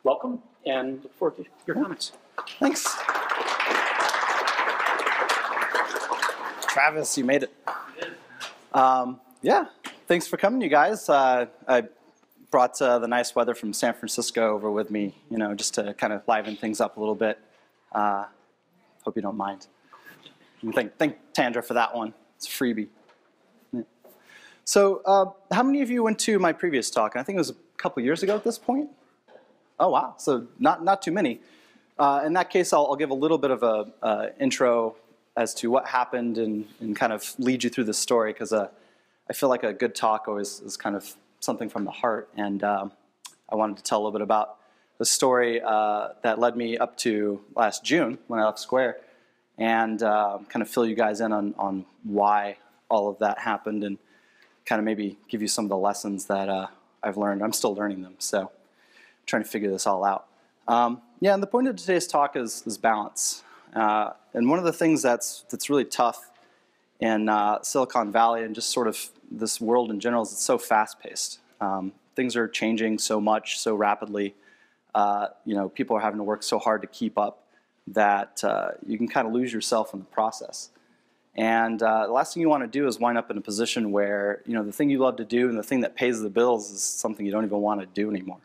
welcome, and look forward to your comments. Thanks. Travis, you made it. Yeah, thanks for coming, you guys. I brought the nice weather from San Francisco over with me, just to kind of liven things up a little bit. Hope you don't mind. Thank Tandra for that one. It's a freebie. Yeah. So how many of you went to my previous talk? I think it was a couple years ago at this point. Oh, wow. So not too many. In that case, I'll give a little bit of a intro as to what happened and kind of lead you through the story, because I feel like a good talk always is kind of something from the heart. And I wanted to tell a little bit about the story that led me up to last June when I left Square, and kind of fill you guys in on why all of that happened, and kind of maybe give you some of the lessons that I've learned. I'm still learning them, so I'm trying to figure this all out. Yeah, and the point of today's talk is balance. And one of the things that's really tough in Silicon Valley and just sort of this world in general is it's so fast-paced. Things are changing so much, so rapidly. People are having to work so hard to keep up that you can kind of lose yourself in the process. And the last thing you want to do is wind up in a position where the thing you love to do and the thing that pays the bills is something you don't even want to do anymore.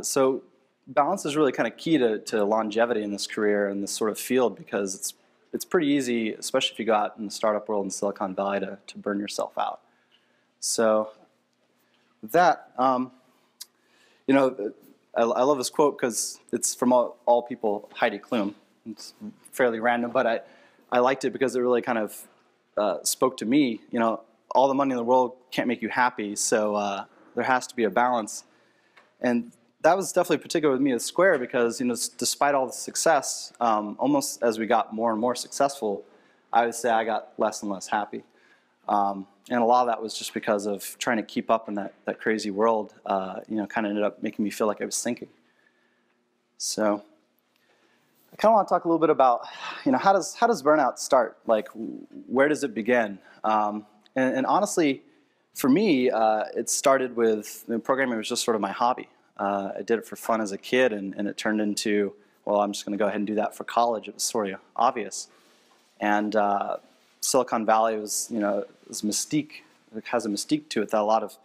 So balance is really kind of key to longevity in this career and this sort of field, because it's pretty easy, especially if you go out in the startup world in Silicon Valley, to burn yourself out. So with that, I love this quote because it's from all people, Heidi Klum. It's fairly random, but I liked it because it really kind of spoke to me. All the money in the world can't make you happy, so there has to be a balance. And that was definitely particular with me at Square, because despite all the success, almost as we got more and more successful, I would say I got less and less happy. And a lot of that was just because of trying to keep up in that crazy world. Kind of ended up making me feel like I was sinking. So I kind of want to talk a little bit about how does burnout start? Like, where does it begin? And honestly, for me, it started with programming was just sort of my hobby. I did it for fun as a kid, and it turned into, well, I'm just going to go ahead and do that for college. It was sort of obvious. And Silicon Valley was, is mystique. It has a mystique to it that a lot of,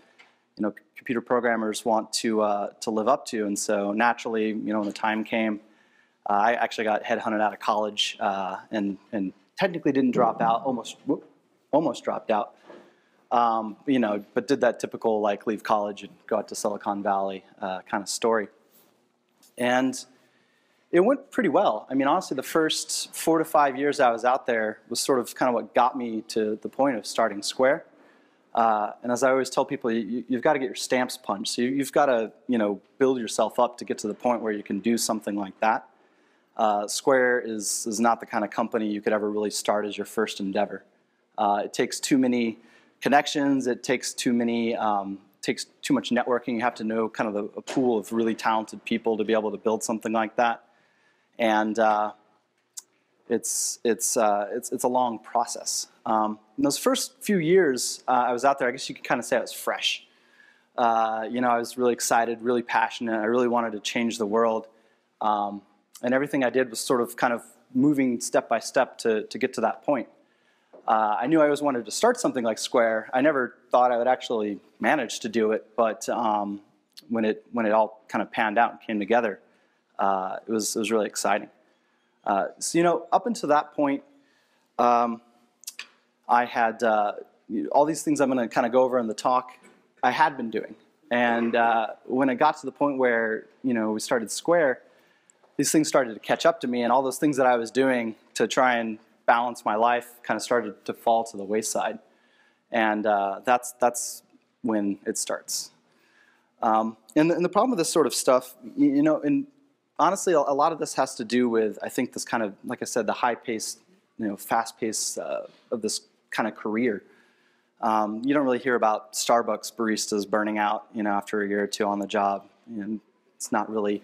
computer programmers want to live up to. And so naturally, when the time came, I actually got headhunted out of college and technically didn't drop out, almost dropped out. But did that typical leave college and go out to Silicon Valley kind of story. And it went pretty well. I mean, honestly, the first 4 to 5 years I was out there was sort of kind of what got me to the point of starting Square. And as I always tell people, you've got to get your stamps punched. So you've got to, build yourself up to get to the point where you can do something like that. Square is not the kind of company you could ever really start as your first endeavor. It takes too many connections. It takes too much networking. You have to know kind of a pool of really talented people to be able to build something like that. And it's a long process. In those first few years I was out there, I guess you could kind of say I was fresh. I was really excited, really passionate. I really wanted to change the world. And everything I did was sort of kind of moving step by step to get to that point. I knew I always wanted to start something like Square. I never thought I would actually manage to do it, but when it all kind of panned out and came together, it was really exciting. So up until that point, I had all these things I'm going to kind of go over in the talk. I had been doing, and when it got to the point where we started Square, these things started to catch up to me, and all those things that I was doing to try and balance my life kind of started to fall to the wayside, and that's when it starts. And the problem with this sort of stuff, and honestly, a lot of this has to do with, I think, this kind of, like I said, the high-paced, fast-paced of this kind of career. You don't really hear about Starbucks baristas burning out, after a year or two on the job, and it's not really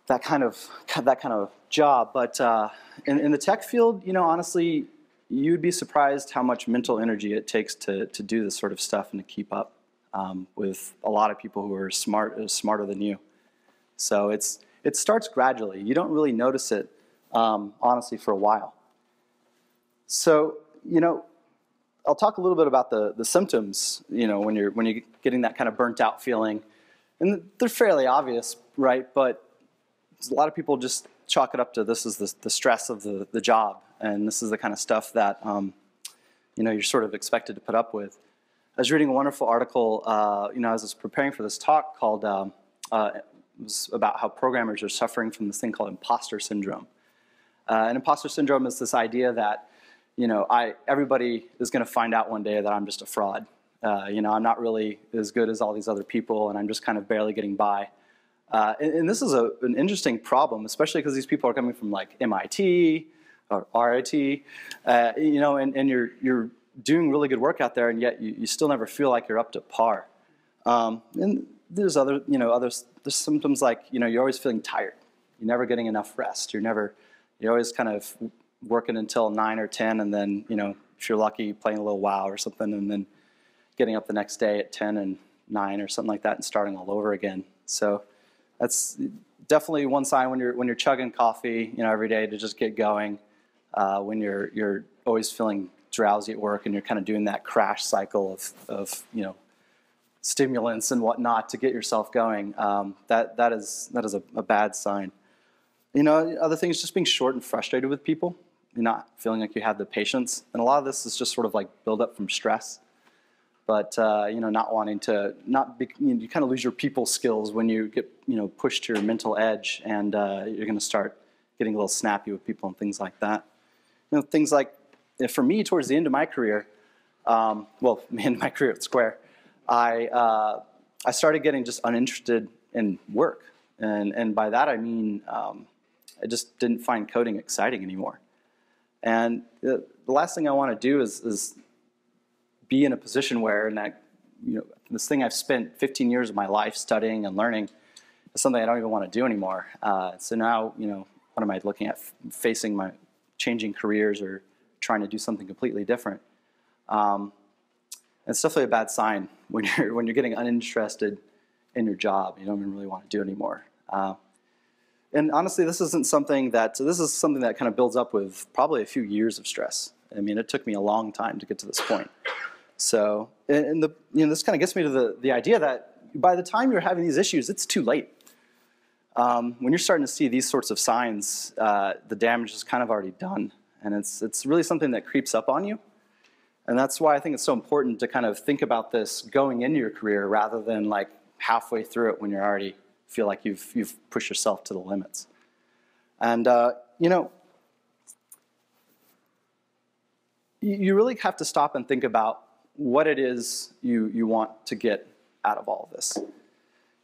that kind of job. But in the tech field, honestly, you'd be surprised how much mental energy it takes to do this sort of stuff and to keep up with a lot of people who are smarter than you. So it starts gradually. You don't really notice it, honestly, for a while. So, I'll talk a little bit about the symptoms, when you're getting that kind of burnt out feeling. And they're fairly obvious, right? But a lot of people just chalk it up to this is the stress of the job. And this is the kind of stuff that, you're sort of expected to put up with. I was reading a wonderful article, as I was preparing for this talk called, it was about how programmers are suffering from this thing called imposter syndrome. And imposter syndrome is this idea that, everybody is going to find out one day that I'm just a fraud. I'm not really as good as all these other people, and I'm just kind of barely getting by. And this is an interesting problem, especially because these people are coming from like MIT or RIT, and you're doing really good work out there, and yet you still never feel like you're up to par. And there's other, there's symptoms like, you're always feeling tired. You're never getting enough rest. You're always kind of working until 9 or 10, and then, if you're lucky, playing a little WoW or something, and then getting up the next day at 10 and 9 or something like that and starting all over again. So that's definitely one sign when you're chugging coffee, every day to just get going. When you're always feeling drowsy at work and you're kind of doing that crash cycle of stimulants and whatnot to get yourself going. That is a bad sign. Other things, just being short and frustrated with people. You're not feeling like you have the patience. And a lot of this is just sort of like build up from stress. But, not wanting to, you kind of lose your people skills when you get, pushed to your mental edge, and you're going to start getting a little snappy with people and things like that. Things like, for me, towards the end of my career, end of my career at Square, I started getting just uninterested in work. And by that I mean, I just didn't find coding exciting anymore. And the last thing I want to do is be in a position where this thing I've spent 15 years of my life studying and learning is something I don't even want to do anymore. So now, what am I looking at? Facing my changing careers or trying to do something completely different. It's definitely a bad sign when you're getting uninterested in your job. You don't even really want to do anymore. And honestly, this is something that kind of builds up with probably a few years of stress. I mean, it took me a long time to get to this point. So, and this kind of gets me to the idea that by the time you're having these issues, it's too late. When you're starting to see these sorts of signs, the damage is kind of already done. And it's really something that creeps up on you. And that's why I think it's so important to kind of thinkmək this going into your career rather than like halfway through it when you already feel like you've pushed yourself to the limits. And, you really have to stop and think about what it is you want to get out of all of this.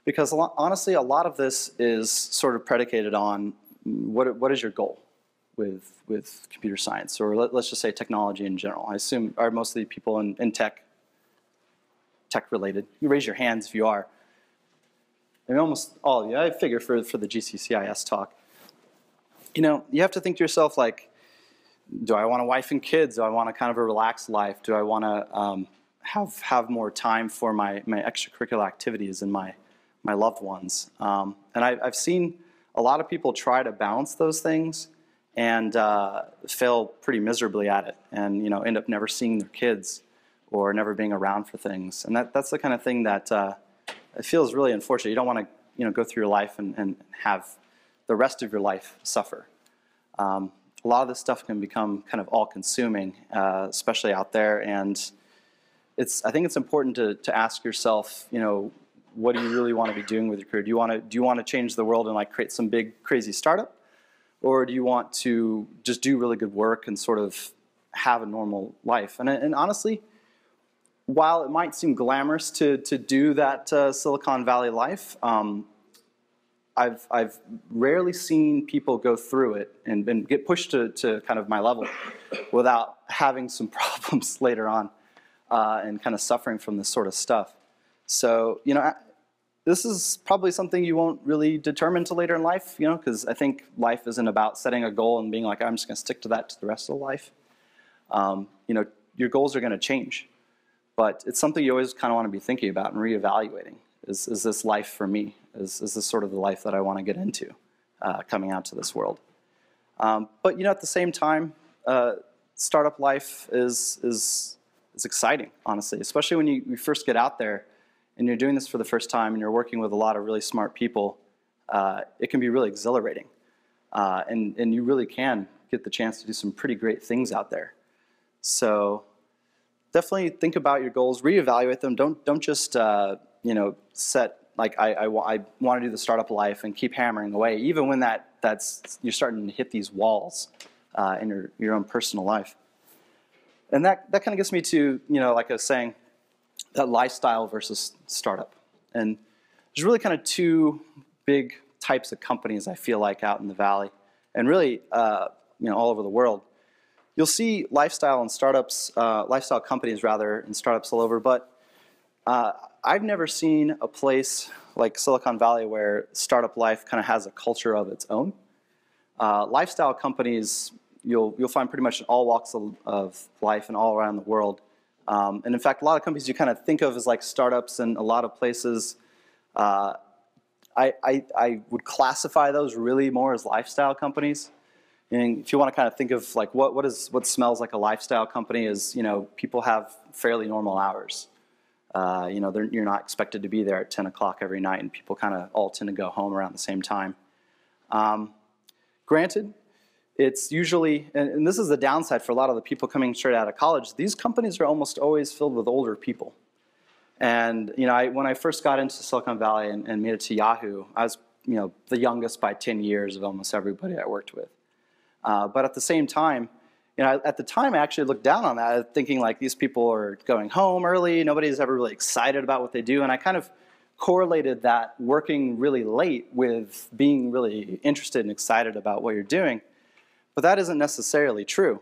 Because honestly, a lot of this is sort of predicated on what is your goal with computer science, or let's just say technology in general. I assume are mostly people in tech related. You raise your hands if you are. I mean, almost all of you. I figure for the GCCIS talk. You have to think to yourself like, do I want a wife and kids? Do I want a kind of a relaxed life? Do I want to have more time for my extracurricular activities and my loved ones? And I've seen a lot of people try to balance those things and fail pretty miserably at it, and end up never seeing their kids or never being around for things. And that's the kind of thing that it feels really unfortunate. You don't want to go through your life and have the rest of your life suffer. A lot of this stuff can become kind of all-consuming, especially out there. And I think it's important to ask yourself, what do you really want to be doing with your career? Do you want to change the world and like create some big crazy startup, or do you want to just do really good work and sort of have a normal life? And honestly, while it might seem glamorous to do that Silicon Valley life, I've rarely seen people go through it and get pushed to kind of my level without having some problems later on and kind of suffering from this sort of stuff. So, this is probably something you won't really determine till later in life, because I think life isn't about setting a goal and being like, I'm just going to stick to that to the rest of life. Your goals are going to change, but it's something you always kind of want to be thinking about and reevaluating. Is this life for me? Is this sort of the life that I want to get into coming out to this world? But at the same time, startup life is exciting, honestly, especially when you first get out there and you're doing this for the first time and you're working with a lot of really smart people. It can be really exhilarating, and you really can get the chance to do some pretty great things out there. So definitely think about your goals, reevaluate them. Don't just set like I want to do the startup life and keep hammering away, even when you're starting to hit these walls in your own personal life. And that kind of gets me to like I was saying, that lifestyle versus startup. And there's really kind of two big types of companies I feel like out in the Valley, and really all over the world. You'll see lifestyle companies rather, and startups all over, but I've never seen a place like Silicon Valley where startup life kind of has a culture of its own. Lifestyle companies you'll find pretty much in all walks of life and all around the world. And in fact, a lot of companies you kind of think of as like startups in a lot of places, I would classify those really more as lifestyle companies. And if you want to kind of think of like what smells like a lifestyle company is, people have fairly normal hours. You're not expected to be there at 10 o'clock every night, and people kind of all tend to go home around the same time. Granted, it's usually, and this is the downside for a lot of the people coming straight out of college, these companies are almost always filled with older people. And when I first got into Silicon Valley and made it to Yahoo, I was the youngest by 10 years of almost everybody I worked with. But at the same time, at the time I actually looked down on that, thinking like these people are going home early, nobody's ever really excited about what they do, and I kind of correlated that working really late with being really interested and excited about what you're doing. But that isn't necessarily true.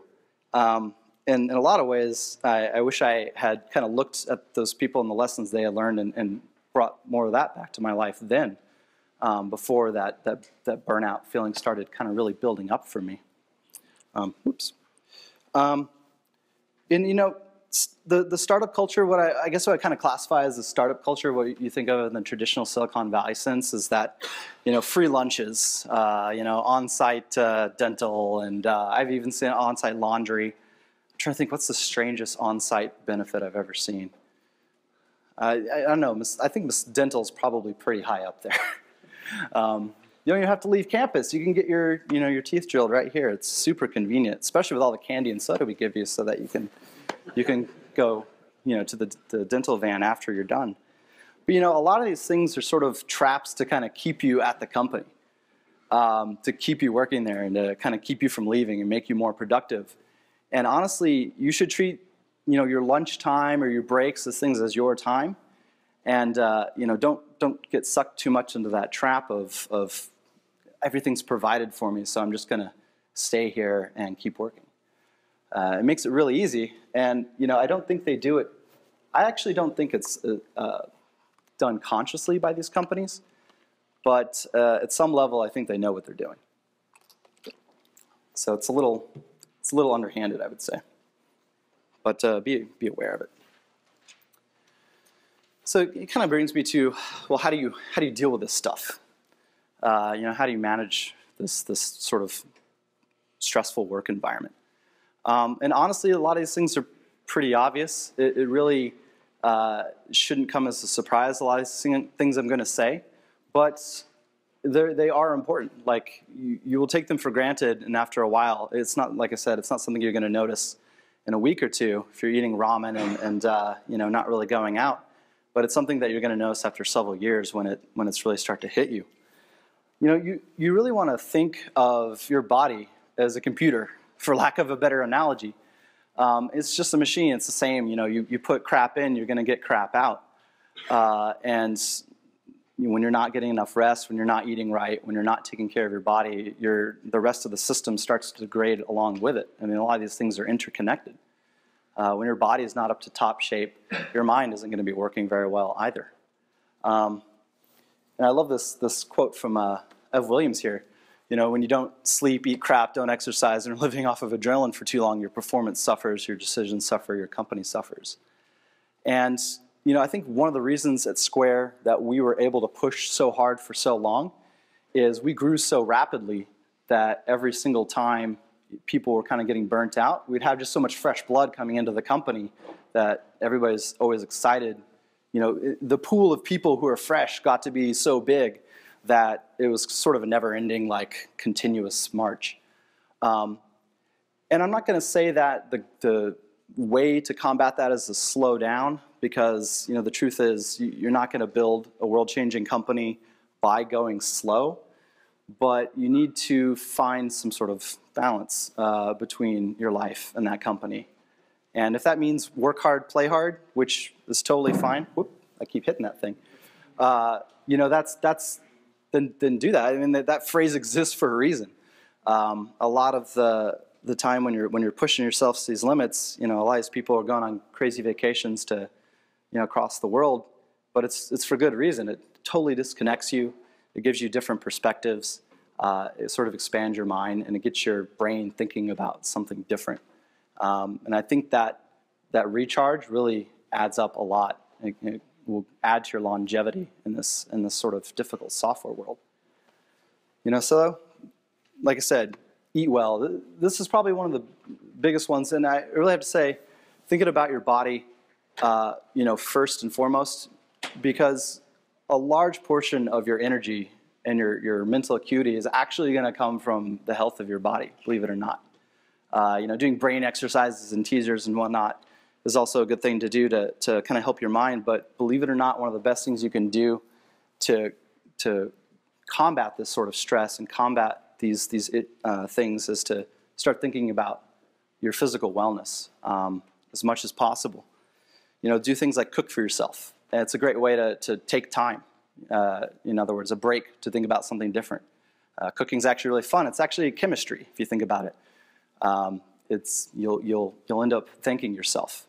In a lot of ways, I wish I had kind of looked at those people and the lessons they had learned and brought more of that back to my life then, before that burnout feeling started kind of really building up for me. The startup culture, I guess what I kind of classify as the startup culture, what you think of in the traditional Silicon Valley sense, is that, free lunches, on-site dental, and I've even seen on-site laundry. I'm trying to think, what's the strangest on-site benefit I've ever seen? I don't know. I think dental is probably pretty high up there. You don't even have to leave campus. You can get your teeth drilled right here. It's super convenient, especially with all the candy and soda we give you, so that you can go to the dental van after you're done. But a lot of these things are sort of traps to kind of keep you at the company, to keep you working there, and to kind of keep you from leaving and make you more productive. And honestly, you should treat your lunch time or your breaks as things as your time, and don't get sucked too much into that trap of everything's provided for me, so I'm just going to stay here and keep working. It makes it really easy, and I don't think they do it. I actually don't think it's done consciously by these companies, but at some level, I think they know what they're doing. So it's a little underhanded, I would say, but be aware of it. So it kind of brings me to, well, how do you deal with this stuff? How do you manage this sort of stressful work environment? And honestly, a lot of these things are pretty obvious. It really shouldn't come as a surprise, a lot of these things I'm going to say, but they are important. Like, you will take them for granted, and after a while, it's not, like I said, it's not something you're going to notice in a week or two if you're eating ramen and not really going out, but it's something that you're going to notice after several years when it's really start to hit you. You really want to think of your body as a computer, for lack of a better analogy. It's just a machine. It's the same. You put crap in, you're going to get crap out. And when you're not getting enough rest, when you're not eating right, when you're not taking care of your body, the rest of the system starts to degrade along with it. I mean, a lot of these things are interconnected. When your body is not up to top shape, your mind isn't going to be working very well either. And I love this quote from Ev Williams here. When you don't sleep, eat crap, don't exercise, and are living off of adrenaline for too long, your performance suffers, your decisions suffer, your company suffers. And I think one of the reasons at Square that we were able to push so hard for so long is we grew so rapidly that every single time people were kind of getting burnt out, we'd have just so much fresh blood coming into the company that everybody's always excited. The pool of people who are fresh got to be so big that it was sort of a never-ending, like, continuous march. And I'm not going to say that the way to combat that is to slow down, because the truth is you're not going to build a world-changing company by going slow, but you need to find some sort of balance between your life and that company. And if that means work hard, play hard, which is totally fine. Whoop, I keep hitting that thing. Then do that. I mean, that phrase exists for a reason. A lot of the time when you're pushing yourself to these limits, a lot of these people are going on crazy vacations to, across the world, but it's for good reason. It totally disconnects you. It gives you different perspectives. It sort of expands your mind, and it gets your brain thinking about something different. And I think that recharge really adds up a lot. It will add to your longevity in this sort of difficult software world. So like I said, eat well. This is probably one of the biggest ones, and I really have to say, thinking about your body, first and foremost, because a large portion of your energy and your mental acuity is actually going to come from the health of your body, believe it or not. Doing brain exercises and teasers and whatnot is also a good thing to do to kind of help your mind, but believe it or not, one of the best things you can do to combat this sort of stress and combat these things is to start thinking about your physical wellness as much as possible. Do things like cook for yourself. And it's a great way to take time. In other words, a break to think about something different. Cooking's actually really fun. It's actually chemistry, if you think about it. You'll end up thanking yourself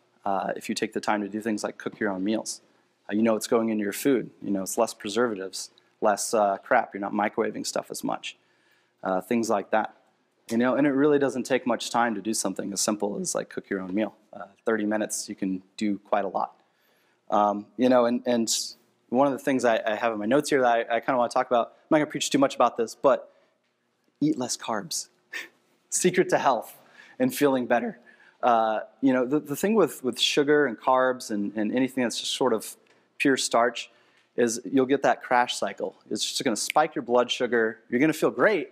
if you take the time to do things like cook your own meals. It's going into your food. It's less preservatives, less crap. You're not microwaving stuff as much. Things like that. And it really doesn't take much time to do something as simple as like cook your own meal. 30 minutes, you can do quite a lot. And one of the things I have in my notes here that I kind of want to talk about, I'm not going to preach too much about this, but eat less carbs. Secret to health and feeling better. The thing with sugar and carbs and anything that's just sort of pure starch is you'll get that crash cycle. It's just going to spike your blood sugar. You're going to feel great,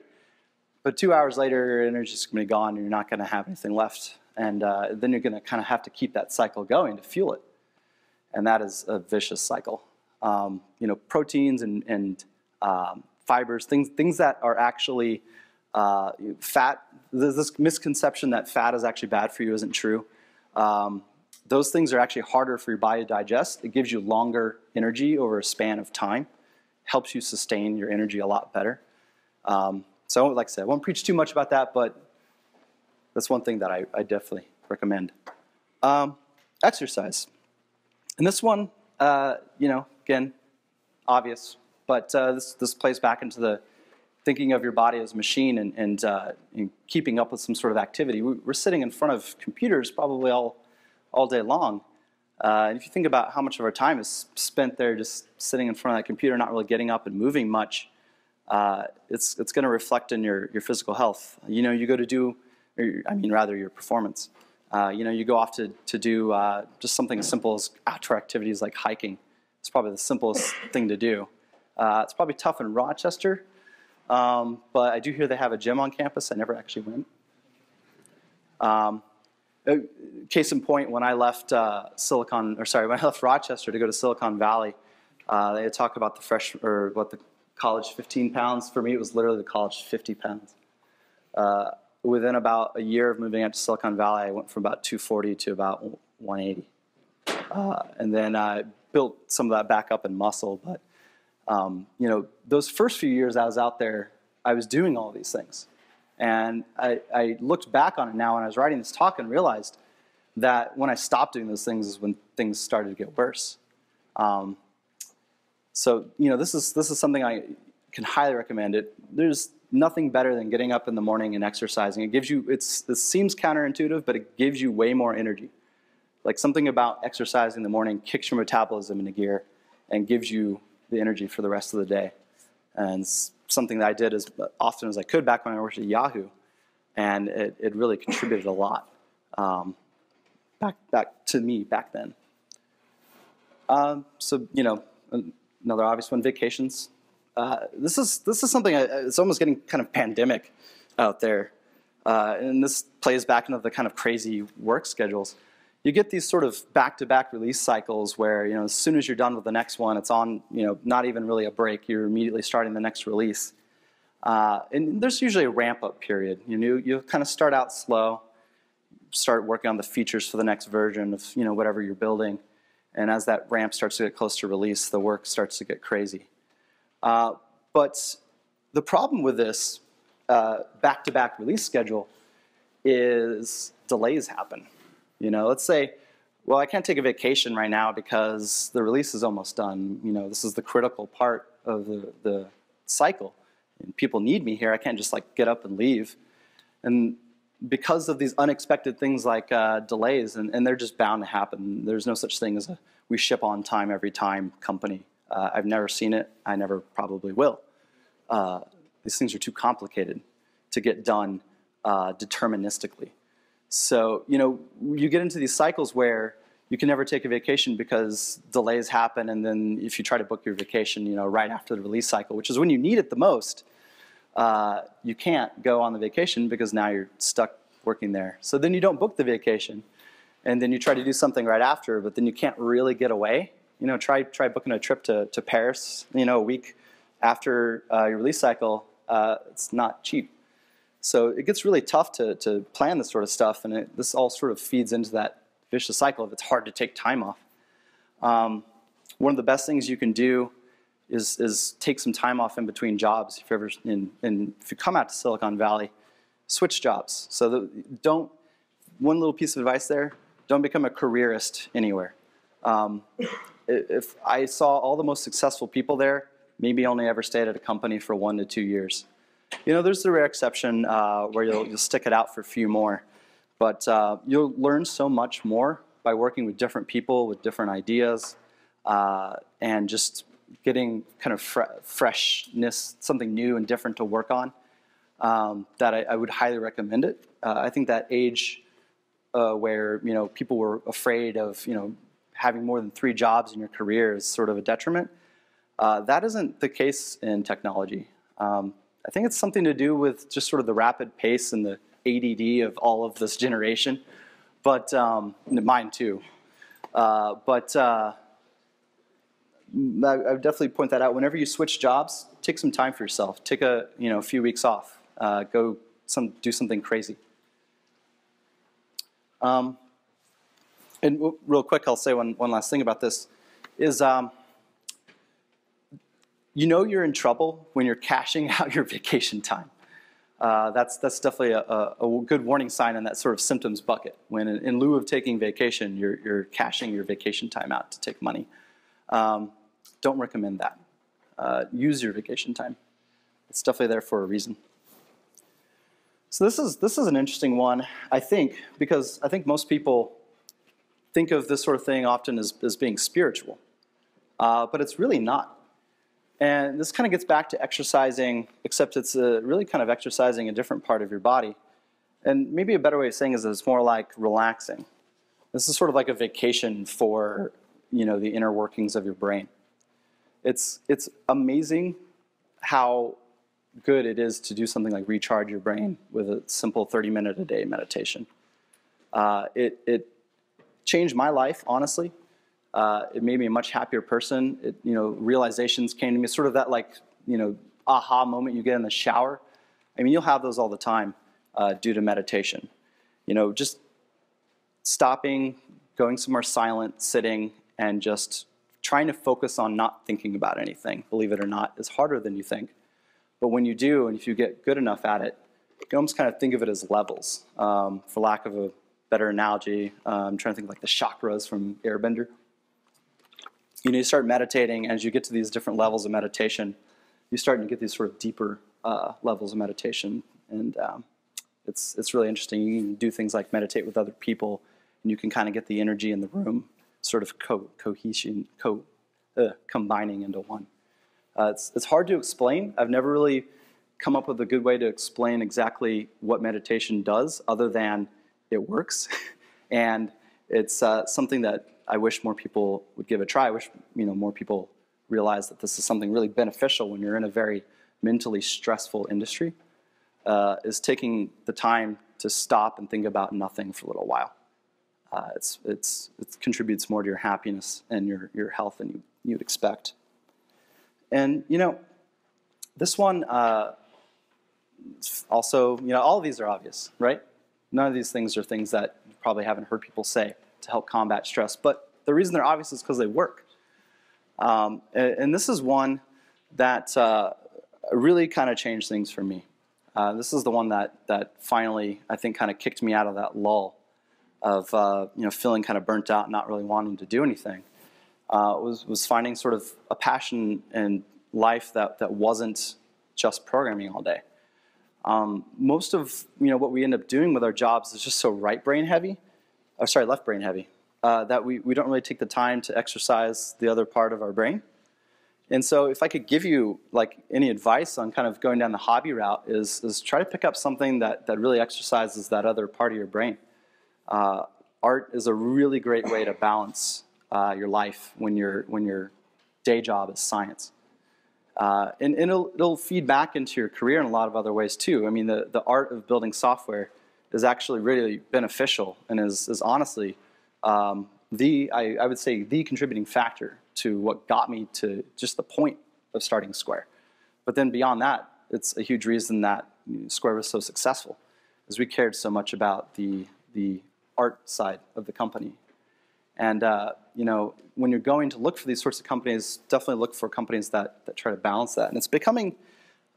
but 2 hours later, your energy's going to be gone and you're not going to have anything left. And then you're going to kind of have to keep that cycle going to fuel it. And that is a vicious cycle. Proteins and fibers, things that are actually fat. This misconception that fat is actually bad for you isn't true. Those things are actually harder for your body to digest. It gives you longer energy over a span of time. Helps you sustain your energy a lot better. So like I said, I won't preach too much about that, but that's one thing that I definitely recommend. Exercise. And this one, again, obvious, but this plays back into the thinking of your body as a machine and keeping up with some sort of activity. We're sitting in front of computers probably all day long. And if you think about how much of our time is spent there just sitting in front of that computer, not really getting up and moving much, it's going to reflect in your physical health. You go to do, your performance. You go off to do just something as simple as outdoor activities like hiking. It's probably the simplest thing to do. It's probably tough in Rochester, but I do hear they have a gym on campus. I never actually went. Case in point, when I left when I left Rochester to go to Silicon Valley, they had talked about the college 15 pounds. For me, it was literally the college 50 pounds. Within about a year of moving out to Silicon Valley, I went from about 240 to about 180. And then I built some of that back up in muscle. But, those first few years I was out there, I was doing all these things. And I looked back on it now when I was writing this talk and realized that when I stopped doing those things is when things started to get worse. This is something I can highly recommend. There's nothing better than getting up in the morning and exercising. It gives you, it seems counterintuitive, but it gives you way more energy. Like something about exercising in the morning kicks your metabolism into gear and gives you the energy for the rest of the day. And it's something that I did as often as I could back when I worked at Yahoo. And it really contributed a lot back to me back then. So, you know, another obvious one, vacations. This is something, it's almost getting kind of pandemic out there. And this plays back into the kind of crazy work schedules. You get these sort of back-to-back release cycles where, you know, as soon as you're done with the next one, it's on, you know, not even really a break. You're immediately starting the next release. And there's usually a ramp-up period. You kind of start out slow, start working on the features for the next version of, you know, whatever you're building. And as that ramp starts to get close to release, the work starts to get crazy. But the problem with this back-to-back release schedule is delays happen. You know, let's say, well, I can't take a vacation right now because the release is almost done. You know, this is the critical part of the cycle. And people need me here. I can't just like get up and leave. And because of these unexpected things like delays, and they're just bound to happen. There's no such thing as a we ship on time every time company. I've never seen it. I never probably will. These things are too complicated to get done deterministically. So, you know, you get into these cycles where you can never take a vacation because delays happen, and then if you try to book your vacation, you know, right after the release cycle, which is when you need it the most, you can't go on the vacation because now you're stuck working there. So then you don't book the vacation, and then you try to do something right after, but then you can't really get away. You know, try booking a trip to Paris, you know, a week after your release cycle. It's not cheap. So it gets really tough to plan this sort of stuff, and this all sort of feeds into that vicious cycle of it's hard to take time off. One of the best things you can do is take some time off in between jobs. If you ever, if you come out to Silicon Valley, switch jobs. So one little piece of advice there, don't become a careerist anywhere. If I saw all the most successful people there, maybe only ever stayed at a company for 1 to 2 years. You know, there's the rare exception where you'll stick it out for a few more, but you'll learn so much more by working with different people with different ideas and just getting kind of freshness, something new and different to work on. That I would highly recommend it. I think that age where, you know, people were afraid of, you know, having more than 3 jobs in your career is sort of a detriment. That isn't the case in technology. I think it's something to do with just sort of the rapid pace and the ADD of all of this generation, but mine too. I would definitely point that out. Whenever you switch jobs, take some time for yourself. Take a few weeks off. Go do something crazy. And real quick, I'll say one last thing about this is. You know you're in trouble when you're cashing out your vacation time. That's definitely a good warning sign in that sort of symptoms bucket. When in lieu of taking vacation, you're cashing your vacation time out to take money. Don't recommend that. Use your vacation time. It's definitely there for a reason. So this is an interesting one, I think, because I think most people think of this sort of thing often as being spiritual, but it's really not. And this kind of gets back to exercising, except it's really kind of exercising a different part of your body. And maybe a better way of saying it is it's more like relaxing. This is sort of like a vacation for, you know, the inner workings of your brain. It's amazing how good it is to do something like recharge your brain with a simple 30-minute-a-day meditation. It changed my life, honestly. It made me a much happier person. Realizations came to me, sort of that aha moment you get in the shower. I mean, you'll have those all the time due to meditation. Just stopping, going somewhere silent, sitting, and just trying to focus on not thinking about anything, believe it or not, is harder than you think. But when you do, and if you get good enough at it, you can almost kind of think of it as levels. For lack of a better analogy, I'm trying to think like the chakras from Airbender. You start meditating, and as you get to these different levels of meditation, you start to get these sort of deeper levels of meditation, and it's really interesting. You can do things like meditate with other people and you can kind of get the energy in the room sort of combining into one. It's hard to explain. I've never really come up with a good way to explain exactly what meditation does other than it works. And it's something that I wish more people would give a try. I wish more people realize that this is something really beneficial when you're in a very mentally stressful industry, is taking the time to stop and think about nothing for a little while. It contributes more to your happiness and your health than you'd expect. And this one also, all of these are obvious, right? None of these things are things that you probably haven't heard people say to help combat stress, but the reason they're obvious is because they work. And this is one that really kind of changed things for me. This is the one that finally, I think, kind of kicked me out of that lull of feeling kind of burnt out and not really wanting to do anything. Was finding sort of a passion in life that wasn't just programming all day. Most of what we end up doing with our jobs is just so left brain heavy, that we don't really take the time to exercise the other part of our brain. And so if I could give you any advice on kind of going down the hobby route is try to pick up something that really exercises that other part of your brain. Art is a really great way to balance your life when your day job is science. And it'll feed back into your career in a lot of other ways too. I mean, the art of building software is actually really beneficial and is honestly I would say the contributing factor to what got me to just the point of starting Square. But then beyond that, it's a huge reason that Square was so successful, is we cared so much about the art side of the company. And when you're going to look for these sorts of companies, definitely look for companies that try to balance that. And it's becoming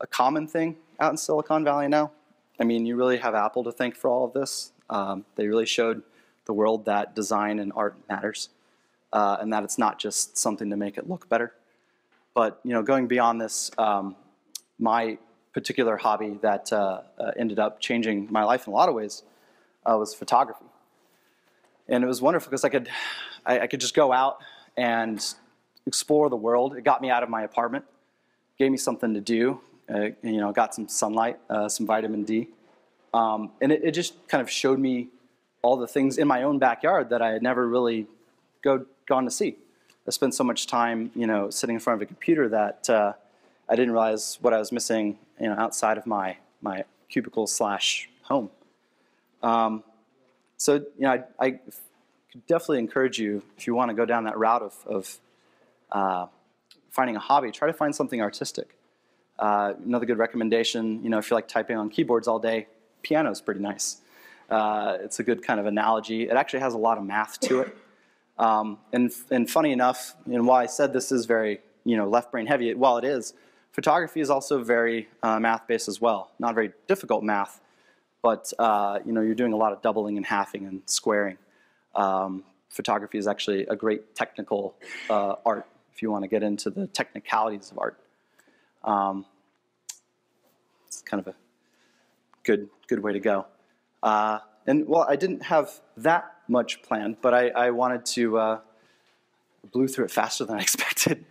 a common thing out in Silicon Valley now. I mean, you really have Apple to thank for all of this. They really showed the world that design and art matters, and that it's not just something to make it look better. But going beyond this, my particular hobby that ended up changing my life in a lot of ways was photography. And it was wonderful because I could just go out and explore the world. It got me out of my apartment, gave me something to do. Got some sunlight, some vitamin D, and it just kind of showed me all the things in my own backyard that I had never really gone to see. I spent so much time, sitting in front of a computer that I didn't realize what I was missing, outside of my cubicle / home. So, I could definitely encourage you, if you want to go down that route of finding a hobby, try to find something artistic. Another good recommendation, if you like typing on keyboards all day, piano's pretty nice. It's a good kind of analogy. It actually has a lot of math to it. And funny enough, and while I said this is very, left brain heavy, while it is, photography is also very math-based as well. Not very difficult math, but you're doing a lot of doubling and halving and squaring. Photography is actually a great technical art if you want to get into the technicalities of art. It's kind of a good way to go. And well, I didn't have that much planned, but I wanted to blew through it faster than I expected.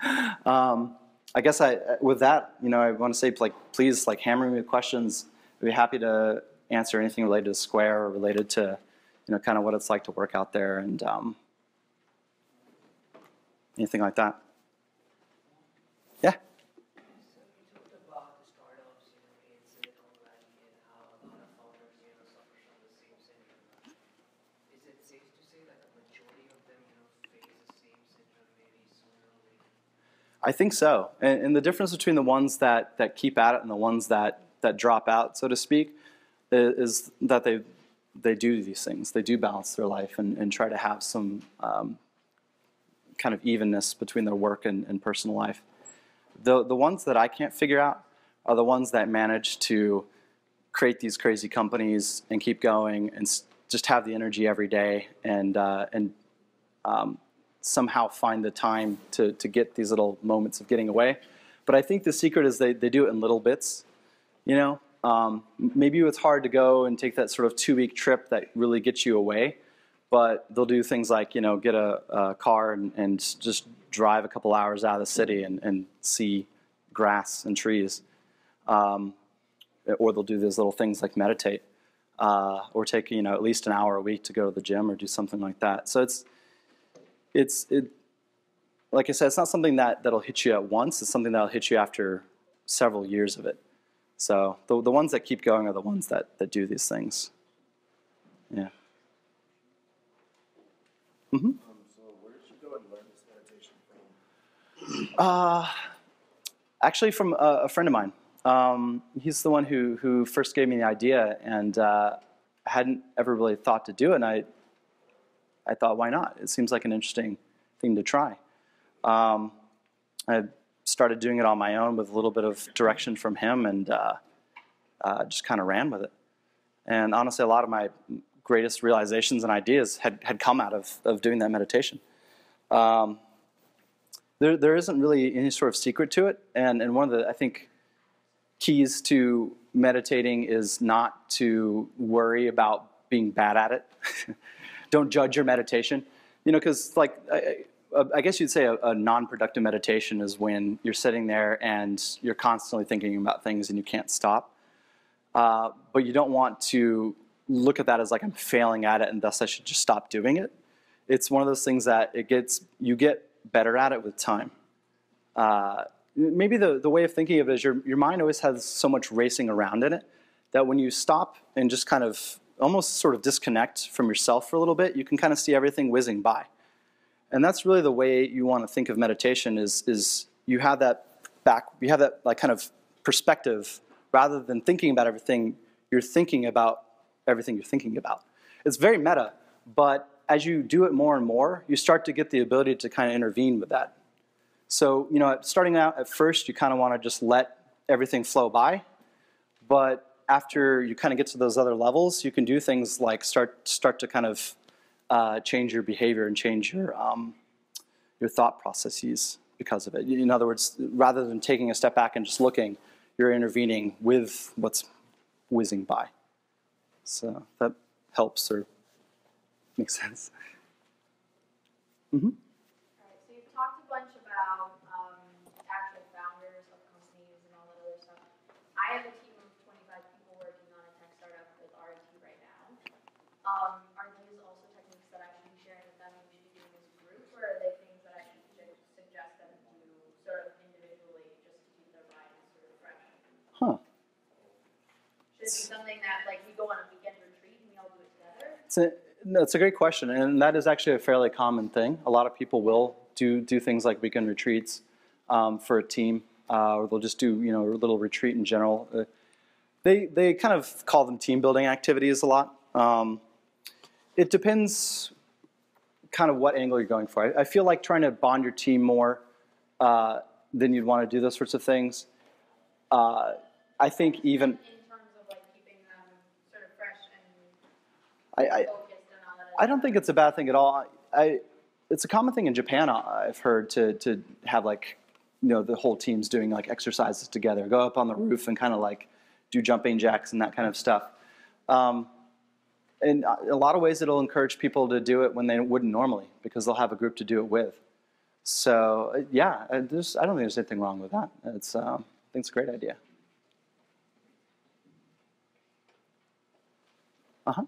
I guess with that, I want to say, please, hammer me with questions. I'd be happy to answer anything related to Square or related to, kind of what it's like to work out there and anything like that. Yeah. So you talked about the startups, in Silicon Valley and how a lot of founders, suffer from the same syndrome. Is it safe to say that a majority of them, face the same syndrome maybe sooner or later? I think so. And the difference between the ones that keep at it and the ones that drop out, so to speak, is that they do these things. They do balance their life and try to have some kind of evenness between their work and personal life. The ones that I can't figure out are the ones that manage to create these crazy companies and keep going and just have the energy every day and somehow find the time to get these little moments of getting away. But I think the secret is they do it in little bits. Maybe it's hard to go and take that sort of 2-week trip that really gets you away. but they'll do things like, you know, get a car and just drive a couple hours out of the city and see grass and trees. Or they'll do these little things like meditate, or take, you know, at least an hour a week to go to the gym or do something like that. So it's like I said, it's not something that'll hit you at once. It's something that'll hit you after several years of it. So the ones that keep going are the ones that do these things. Yeah. Mm-hmm. So where did you go and learn this meditation from? Actually, from a friend of mine. He's the one who first gave me the idea, and I hadn't ever really thought to do it. And I thought, why not? It seems like an interesting thing to try. I started doing it on my own with a little bit of direction from him, and just kind of ran with it. And honestly, a lot of my greatest realizations and ideas had come out of doing that meditation. There isn't really any sort of secret to it, and one of the, I think, keys to meditating is not to worry about being bad at it. Don't judge your meditation, you know, because like I guess you'd say a non-productive meditation is when you're sitting there and you're constantly thinking about things and you can't stop. But you don't want to look at that as like I'm failing at it and thus I should just stop doing it. It's one of those things that you get better at it with time. Maybe the way of thinking of it is your mind always has so much racing around in it that when you stop and just kind of almost sort of disconnect from yourself for a little bit, you can kind of see everything whizzing by. And that's really the way you want to think of meditation is you have that like kind of perspective. Rather than thinking about everything, you're thinking about everything you're thinking about. It's very meta, but as you do it more and more, you start to get the ability to kind of intervene with that. So, you know, starting out at first, you kind of want to just let everything flow by. But after you kind of get to those other levels, you can do things like start to kind of change your behavior and change your thought processes because of it. In other words, rather than taking a step back and just looking, you're intervening with what's whizzing by. So that helps or makes sense. Mm-hmm. All right, so you've talked a bunch about actual founders of companies and all that other stuff. I have a team of 25 people working on a tech startup with RIT right now. Are these also techniques that I should be sharing with them and we should be doing as a group, or are they things that I should suggest them do sort of individually just to keep their minds sort of fresh? Huh. Should it be something that like we go on a weekend retreat and we all do it together? It's a great question, and that is actually a fairly common thing. A lot of people will do things like weekend retreats for a team, or they'll just do a little retreat in general. They kind of call them team building activities a lot. It depends kind of what angle you're going for. I feel like trying to bond your team more than you'd want to do those sorts of things. I think even in terms of like keeping them sort of fresh and focused. I don't think it's a bad thing at all. It's a common thing in Japan, I've heard, to have like, the whole team's doing like exercises together, go up on the roof and kind of like do jumping jacks and that kind of stuff. In a lot of ways, it'll encourage people to do it when they wouldn't normally because they'll have a group to do it with. So yeah, I don't think there's anything wrong with that. I think it's a great idea. Uh-huh.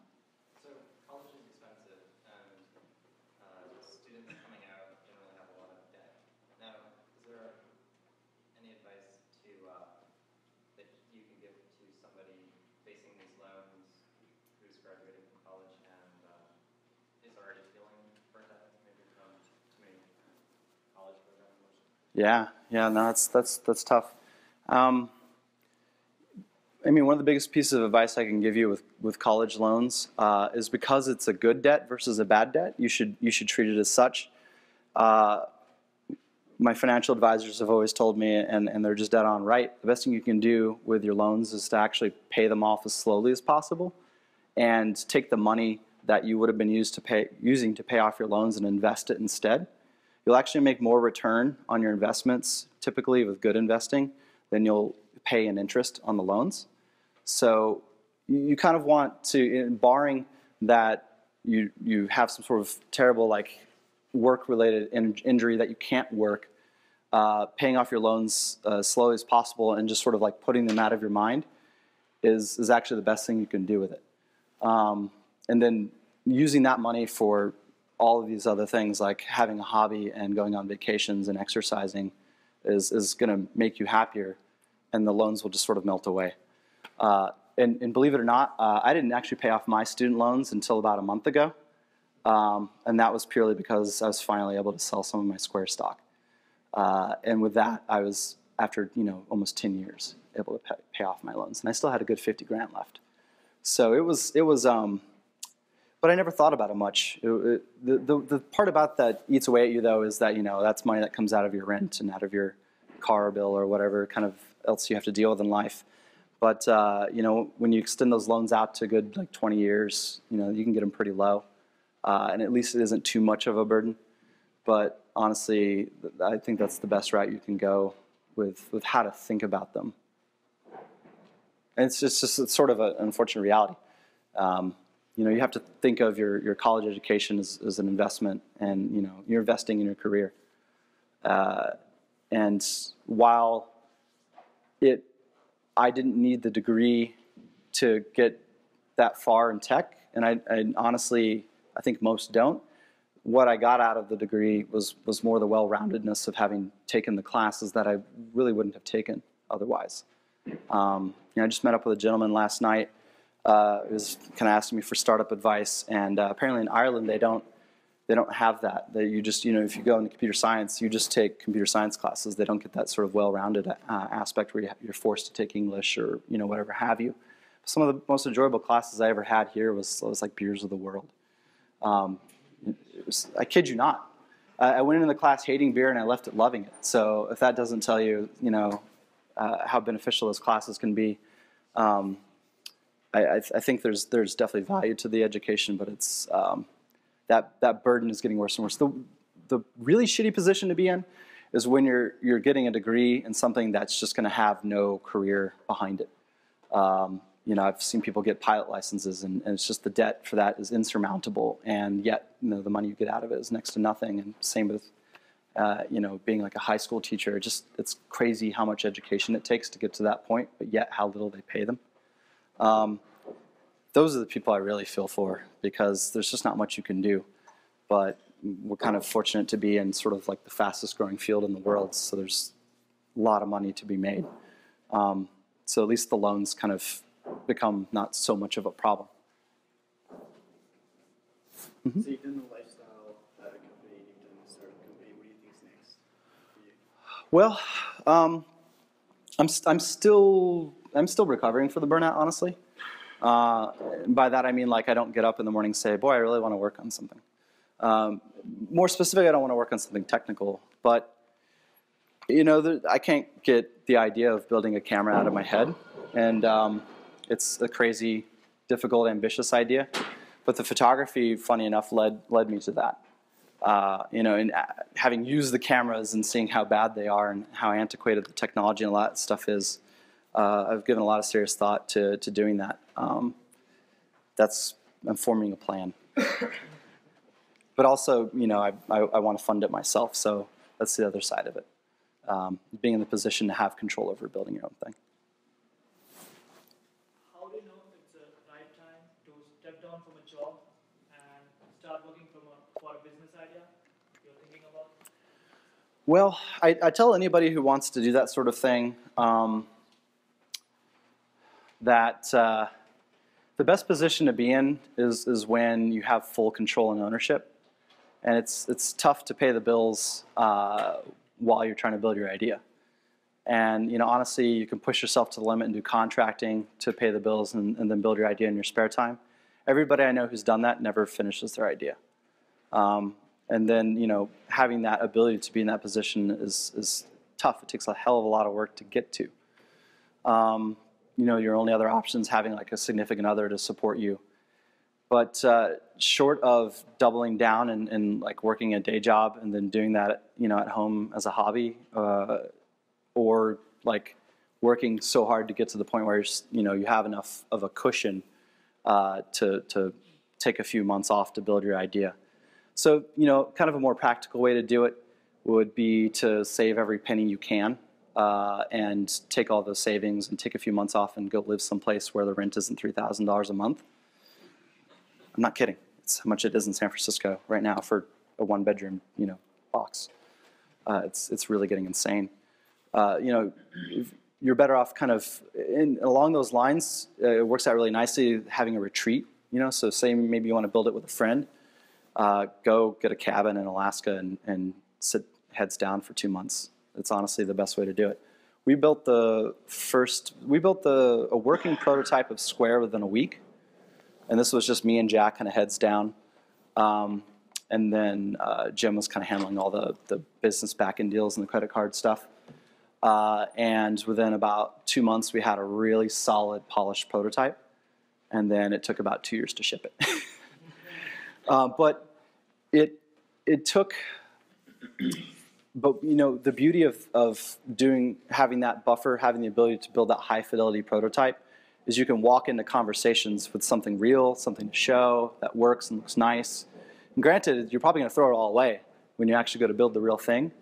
Yeah, no, that's tough. I mean, one of the biggest pieces of advice I can give you with college loans is because it's a good debt versus a bad debt, you should treat it as such. My financial advisors have always told me, and they're just dead on right, the best thing you can do with your loans is to actually pay them off as slowly as possible and take the money that you would have been using to pay off your loans and invest it instead. You'll actually make more return on your investments, typically with good investing, than you'll pay in interest on the loans. So you kind of want to, barring that you have some sort of terrible like work-related injury that you can't work, paying off your loans as slowly as possible and just sort of like putting them out of your mind is actually the best thing you can do with it. And then using that money for all of these other things like having a hobby and going on vacations and exercising is going to make you happier, and the loans will just sort of melt away. And believe it or not, I didn't actually pay off my student loans until about a month ago. And that was purely because I was finally able to sell some of my Square stock. And with that, I was, after almost 10 years, able to pay off my loans. And I still had a good 50 grand left. So it was but I never thought about it much. The part about that eats away at you, though, is that, that's money that comes out of your rent and out of your car bill or whatever kind of else you have to deal with in life. But, when you extend those loans out to a good, like, 20 years, you can get them pretty low. And at least it isn't too much of a burden. But honestly, I think that's the best route you can go with how to think about them. And it's sort of an unfortunate reality. You have to think of your college education as an investment, and you're investing in your career. And while I didn't need the degree to get that far in tech, and I honestly, I think most don't. What I got out of the degree was more the well-roundedness of having taken the classes that I really wouldn't have taken otherwise. I just met up with a gentleman last night. He was kind of asking me for startup advice, and apparently in Ireland they don't have that. You just if you go into computer science, you just take computer science classes. They don't get that sort of well-rounded aspect where you're forced to take English or whatever have you. Some of the most enjoyable classes I ever had here was like Beers of the World. I kid you not. I went into the class hating beer and I left it loving it. So if that doesn't tell you, how beneficial those classes can be, I think there's definitely value to the education, but it's that burden is getting worse and worse. The really shitty position to be in is when you're getting a degree in something that's just going to have no career behind it. I've seen people get pilot licenses, and it's just the debt for that is insurmountable, and yet the money you get out of it is next to nothing. And same with being like a high school teacher. It's crazy how much education it takes to get to that point, but yet how little they pay them. Those are the people I really feel for, because there's just not much you can do. But we're kind of fortunate to be in sort of like the fastest growing field in the world, so there's a lot of money to be made. So at least the loans kind of become not so much of a problem. Mm-hmm. So you've done the lifestyle company, you've done the startup company. What do you think is next for you? Well, I'm still recovering for the burnout, honestly. By that I mean, like, I don't get up in the morning and say, boy, I really want to work on something. More specific, I don't want to work on something technical, but I can't get the idea of building a camera out of my head, and it's a crazy, difficult, ambitious idea. But the photography, funny enough, led me to that. And having used the cameras and seeing how bad they are and how antiquated the technology and a lot of stuff is, I've given a lot of serious thought to doing that. I'm forming a plan. But also, I want to fund it myself, so that's the other side of it. Being in the position to have control over building your own thing. How do you know it's the right time to step down from a job and start working for a business idea you're thinking about? Well, I tell anybody who wants to do that sort of thing that the best position to be in is when you have full control and ownership. And it's tough to pay the bills while you're trying to build your idea. And honestly, you can push yourself to the limit and do contracting to pay the bills and then build your idea in your spare time. Everybody I know who's done that never finishes their idea. And then having that ability to be in that position is tough. It takes a hell of a lot of work to get to. Your only other option is having like a significant other to support you. But short of doubling down and like working a day job and then doing that at home as a hobby, or like working so hard to get to the point where you have enough of a cushion to take a few months off to build your idea. So, you know, kind of a more practical way to do it would be to save every penny you can and take all those savings and take a few months off and go live someplace where the rent isn't $3,000 a month. I'm not kidding. It's how much it is in San Francisco right now for a one-bedroom, you know, box. It's really getting insane. You know, you're better off kind of along those lines. It works out really nicely having a retreat. You know, so say maybe you want to build it with a friend. Go get a cabin in Alaska and sit heads down for 2 months. It's honestly the best way to do it. We built a working prototype of Square within a week, and this was just me and Jack kind of heads down. And then Jim was kind of handling all the business back-end deals and the credit card stuff. And within about 2 months, we had a really solid, polished prototype. And then it took about 2 years to ship it. But it took, but you know, the beauty of having that buffer, having the ability to build that high-fidelity prototype, is you can walk into conversations with something real, something to show that works and looks nice. And granted, you're probably going to throw it all away when you actually go to build the real thing,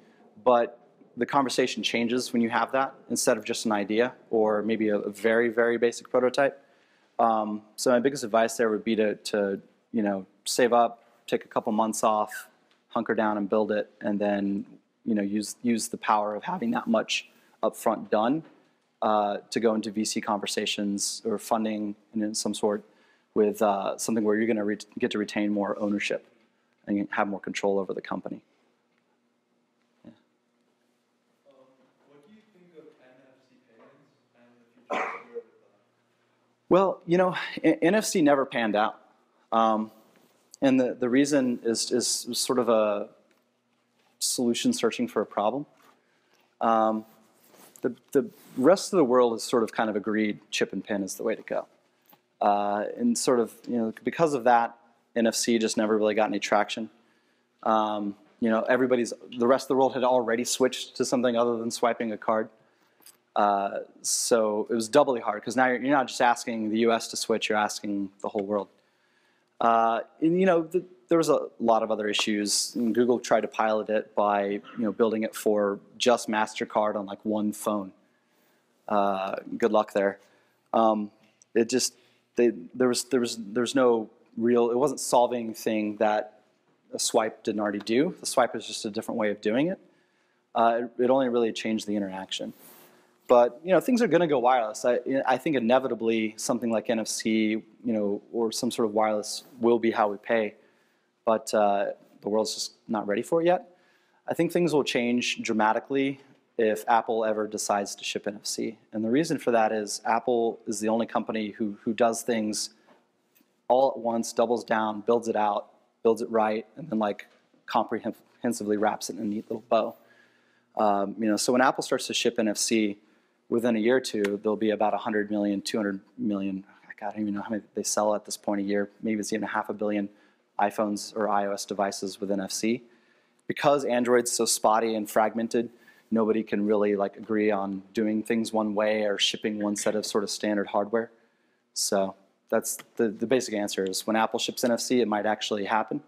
but the conversation changes when you have that instead of just an idea or maybe a very, very basic prototype. So my biggest advice there would be to you know, save up, take a couple months off, hunker down and build it, and then you know, use the power of having that much upfront done to go into VC conversations or funding in some sort with something where you're going to get to retain more ownership and have more control over the company. Yeah. What do you think of NFC payments and the future of Square with that? Well, you know, NFC never panned out. And the reason is sort of a solution searching for a problem. The rest of the world has sort of kind of agreed chip and pin is the way to go. And sort of, you know, because of that, NFC just never really got any traction. You know, the rest of the world had already switched to something other than swiping a card. So it was doubly hard because now you're not just asking the US to switch, you're asking the whole world. And you know, there was a lot of other issues. And Google tried to pilot it by, you know, building it for just MasterCard on like one phone. Good luck there. It just there was no real. It wasn't solving thing that a swipe didn't already do. The swipe is just a different way of doing it. It only really changed the interaction. But you know, things are going to go wireless. I think inevitably something like NFC, you know, or some sort of wireless will be how we pay. But the world's just not ready for it yet. I think things will change dramatically if Apple ever decides to ship NFC. And the reason for that is Apple is the only company who does things all at once, doubles down, builds it out, builds it right, and then like comprehensively wraps it in a neat little bow. You know, so when Apple starts to ship NFC, within a year or two, there'll be about 100 million, 200 million, God, I don't even know how many they sell at this point a year. Maybe it's even 500 million iPhones or iOS devices with NFC. Because Android's so spotty and fragmented, nobody can really like agree on doing things one way or shipping one set of sort of standard hardware. So that's the basic answer is when Apple ships NFC, it might actually happen.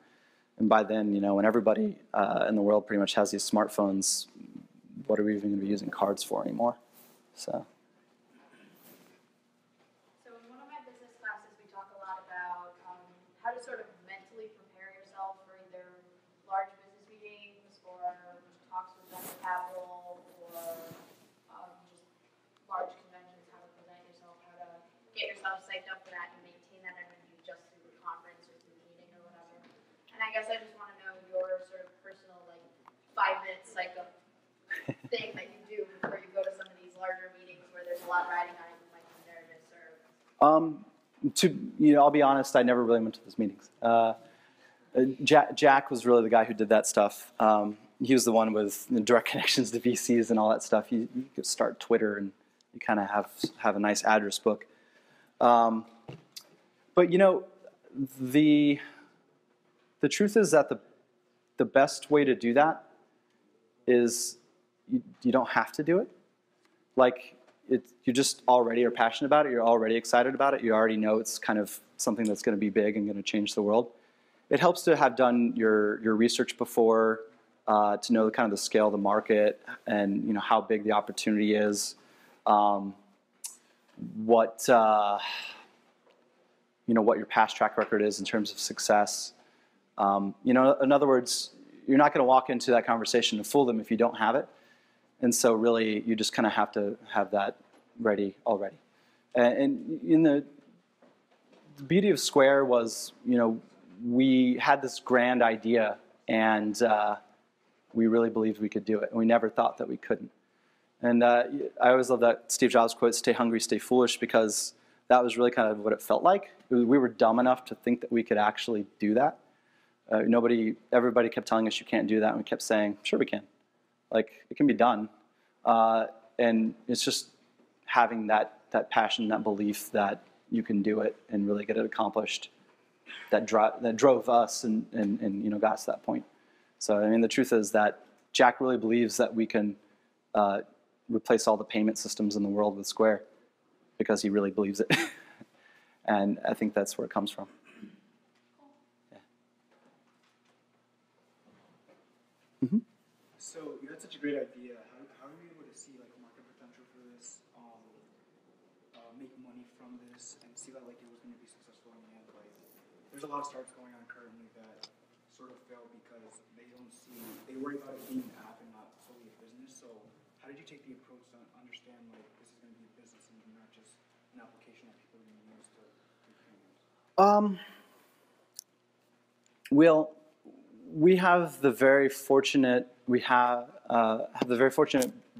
And by then, you know, when everybody in the world pretty much has these smartphones, what are we even going to be using cards for anymore? So in one of my business classes, we talk a lot about how to sort of mentally prepare yourself for either large business meetings or talks with venture capital or just large conventions, how to present yourself, how to get yourself psyched up for that and maintain that energy just through the conference or through the meeting or whatever. And I guess I just want to know your sort of personal, like, 5-minute psych up thing that you do before you go to some of these larger meetings where there's a lot riding on it, you might be nervous or... You know, I'll be honest, I never really went to those meetings. Jack was really the guy who did that stuff. He was the one with direct connections to VCs and all that stuff. You could start Twitter and you kind of have a nice address book. But you know, the truth is that the best way to do that is you don't have to do it. Like, you just already are passionate about it. You're already excited about it. You already know it's kind of something that's going to be big and going to change the world. It helps to have done your research before, to know kind of the scale of the market and, you know, how big the opportunity is, what you know, what your past track record is in terms of success. You know, in other words, you're not going to walk into that conversation and fool them if you don't have it. And so really, you just kind of have to have that ready already. And in the beauty of Square was, you know, we had this grand idea, and we really believed we could do it. And we never thought that we couldn't. And I always love that Steve Jobs quote, "Stay hungry, stay foolish," because that was really kind of what it felt like. We were dumb enough to think that we could actually do that. Everybody kept telling us you can't do that, and we kept saying, sure we can. Like, it can be done. And it's just having that passion, that belief that you can do it and really get it accomplished that drove us and you know, got us to that point. So, I mean, the truth is that Jack really believes that we can replace all the payment systems in the world with Square, because he really believes it. And I think that's where it comes from. Yeah. Mm-hmm. So you had such a great idea. How are you able to see like market potential for this, make money from this, and see that like it was going to be successful in the end? Like, there's a lot of startups going on currently that sort of fail because they worry about it being an app and not solely a business. So how did you take the approach to understand like this is going to be a business and not just an application that people are going to use to do payments? Well, we have the very fortunate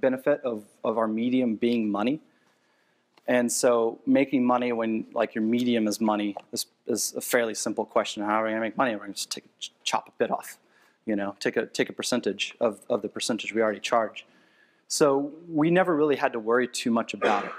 benefit of our medium being money. And so making money when like your medium is money is a fairly simple question. How are we going to make money? We're going to just chop a bit off, you know, take a percentage of the percentage we already charge. So we never really had to worry too much about it.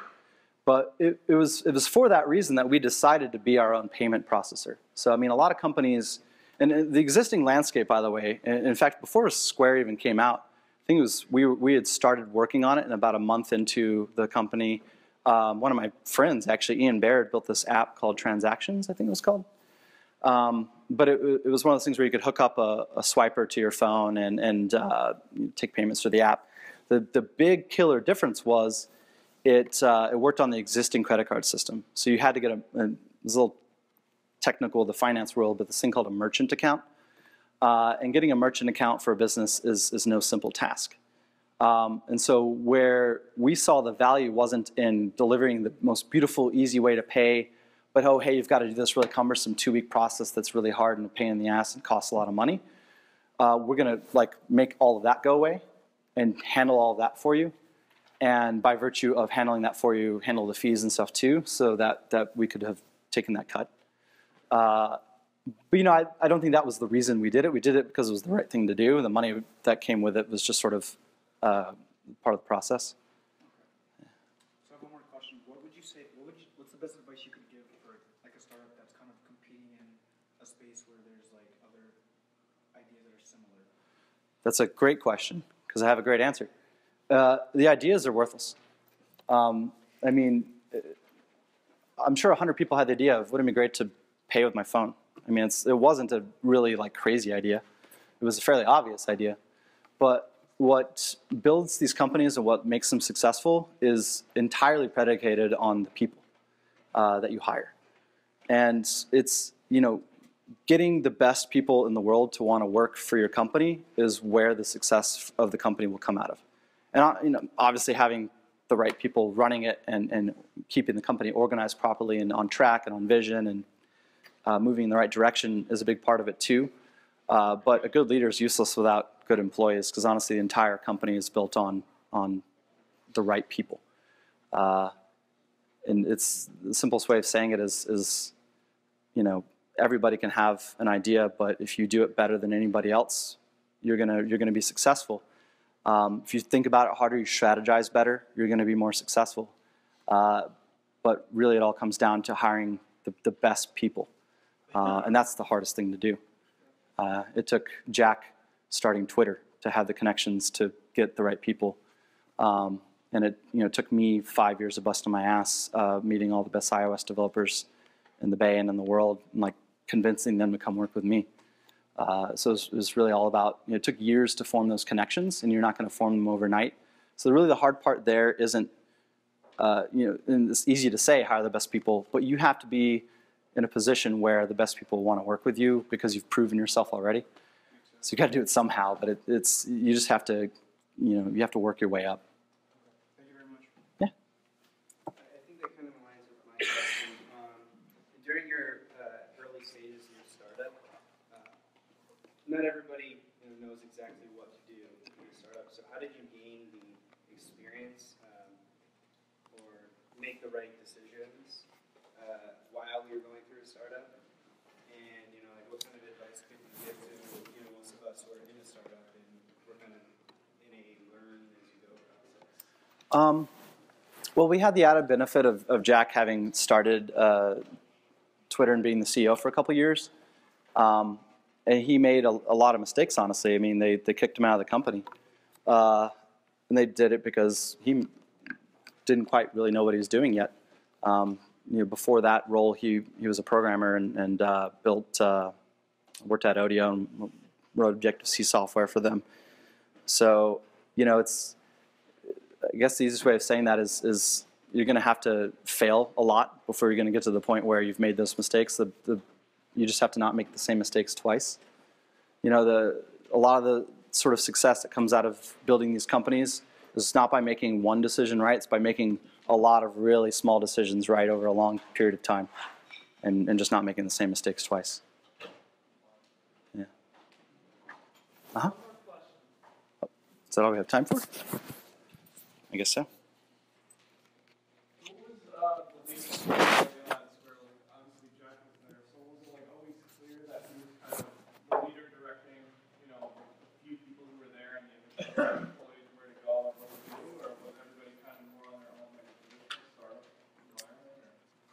But it was for that reason that we decided to be our own payment processor. So I mean, a lot of companies, and the existing landscape, by the way, in fact, before Square even came out, I think it was we had started working on it, and about a month into the company, one of my friends, actually Ian Baird, built this app called Transactions, I think it was called. But it was one of those things where you could hook up a swiper to your phone and take payments through the app. The big killer difference was it worked on the existing credit card system. So you had to get it was a little technical, the finance world, but this thing called a merchant account. And getting a merchant account for a business is no simple task. And so where we saw the value wasn't in delivering the most beautiful, easy way to pay, but oh, hey, you've got to do this really cumbersome 2-week process that's really hard and a pain in the ass and costs a lot of money. We're going to like make all of that go away and handle all of that for you. And by virtue of handling that for you, handle the fees and stuff too, so that we could have taken that cut. But you know, I don't think that was the reason we did it. We did it because it was the right thing to do. The money that came with it was just sort of part of the process. So I have one more question. What would you say? What's the best advice you could give for like a startup that's kind of competing in a space where there's like other ideas that are similar? That's a great question because I have a great answer. The ideas are worthless. I mean, I'm sure 100 people had the idea of wouldn't it be great to pay with my phone. I mean, it wasn't a really like crazy idea. It was a fairly obvious idea. But what builds these companies and what makes them successful is entirely predicated on the people that you hire. And it's, you know, getting the best people in the world to want to work for your company is where the success of the company will come out of. And you know, obviously having the right people running it and keeping the company organized properly and on track and on vision and moving in the right direction is a big part of it too. But a good leader is useless without good employees, because honestly the entire company is built on the right people. And it's the simplest way of saying it is you know, everybody can have an idea, but if you do it better than anybody else, you're gonna be successful. If you think about it harder, you strategize better, you're going to be more successful. But really it all comes down to hiring the best people. And that's the hardest thing to do. It took Jack starting Twitter to have the connections to get the right people. And it took me 5 years of busting my ass, meeting all the best iOS developers in the Bay and in the world, and like convincing them to come work with me. So it was really all about, it took years to form those connections, and you're not going to form them overnight. So really the hard part there isn't, and it's easy to say hire the best people, but you have to be in a position where the best people want to work with you because you've proven yourself already. So you got to do it somehow, but you just have to, you have to work your way up. Thank you very much. Yeah. I think that kind of aligns with my question. During your early stages of your startup, not everybody knows exactly what to do in a startup. So how did you gain the experience or make the right decisions while you're going through a startup? And like what kind of advice could you give to most of us who are in a startup and we're kind of in a learn as you go process? Well, we had the added benefit of Jack having started Twitter and being the CEO for a couple of years. And he made a lot of mistakes, honestly. I mean, they kicked him out of the company. And they did it because he didn't quite really know what he was doing yet. Before that role, he was a programmer and worked at Odeo and wrote Objective-C software for them. So, I guess the easiest way of saying that is you're going to have to fail a lot before you're going to get to the point where you've made those mistakes. You just have to not make the same mistakes twice. A lot of the sort of success that comes out of building these companies is not by making one decision right, it's by making a lot of really small decisions right over a long period of time and just not making the same mistakes twice. Yeah. Uh-huh. Is that all we have time for? I guess so. What was the biggest freelance where, obviously Jack was there, so was it always clear that he was kind of the leader directing, a few people who were there and the employees where to go and what to do, or was everybody kind of more on their own like a traditional startup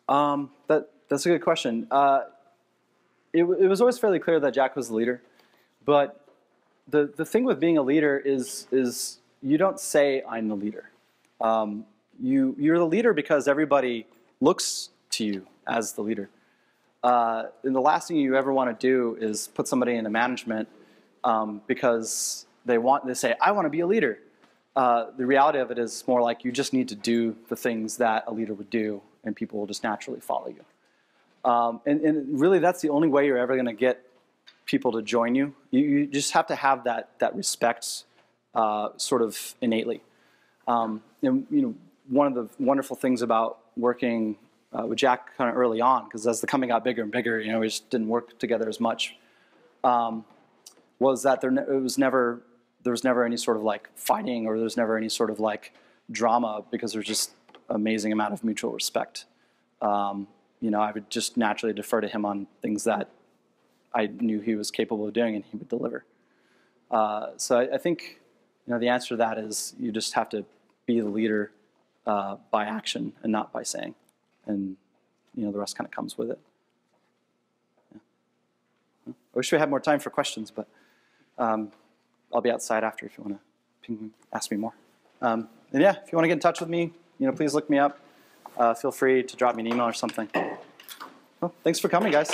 environment? That's a good question. It was always fairly clear that Jack was the leader, but the thing with being a leader is you don't say I'm the leader. You're the leader because everybody looks to you as the leader. And the last thing you ever want to do is put somebody into management because they say, I want to be a leader. The reality of it is more like you just need to do the things that a leader would do and people will just naturally follow you. And really that's the only way you're ever going to get people to join you. You just have to have that respect sort of innately. And one of the wonderful things about working with Jack kind of early on, because as the company got bigger and bigger, we just didn't work together as much, was that there was never any sort of like fighting or there was never any sort of like drama because there's just amazing amount of mutual respect. I would just naturally defer to him on things that I knew he was capable of doing and he would deliver. So I think the answer to that is you just have to be the leader by action and not by saying. And the rest kind of comes with it. Yeah. I wish we had more time for questions, but I'll be outside after if you want to ask me more. And yeah, if you want to get in touch with me, please look me up. Feel free to drop me an email or something. Well, thanks for coming, guys.